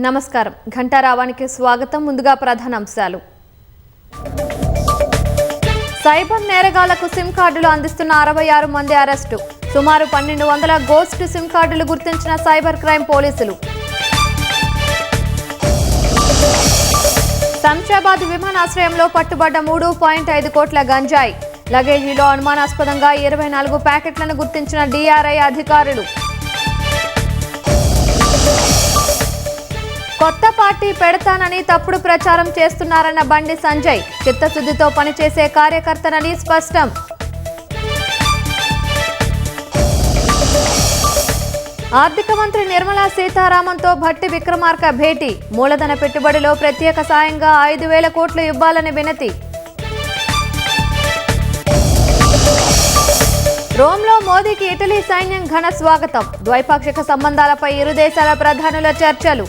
నమస్కారం. ఘంటారావానికి స్వాగతం. ముందుగా ప్రధానాంశాలు. సైబర్ నేరగాళ్లకు సిమ్ కార్డులు అందిస్తున్న 66 మంది అరెస్టు. సుమారు 1200 గోస్ట్ సిమ్ కార్డులు గుర్తించిన సైబర్ క్రైమ్ పోలీసులు. శంషాబాద్ విమానాశ్రయంలో పట్టుబడ్డ 3.5 కోట్ల గంజాయి. లగేజీలో అనుమానాస్పదంగా 24 ప్యాకెట్లను గుర్తించిన DRI అధికారులు. కొత్త పార్టీ పెడతానని తప్పుడు ప్రచారం చేస్తున్నారన్న బండి సంజయ్. చిత్తశుద్ధితో పనిచేసే కార్యకర్తనని స్పష్టం. ఆర్థిక మంత్రి నిర్మలా సీతారామన్తో భట్టి విక్రమార్క భేటీ. మూలధన పెట్టుబడిలో ప్రత్యేక సాయంగా 5,000 కోట్లు ఇవ్వాలని వినతి. రోమ్లో మోదీకి ఇటలీ సైన్యం ఘన స్వాగతం. ద్వైపాక్షిక సంబంధాలపై ఇరు దేశాల ప్రధానుల చర్చలు.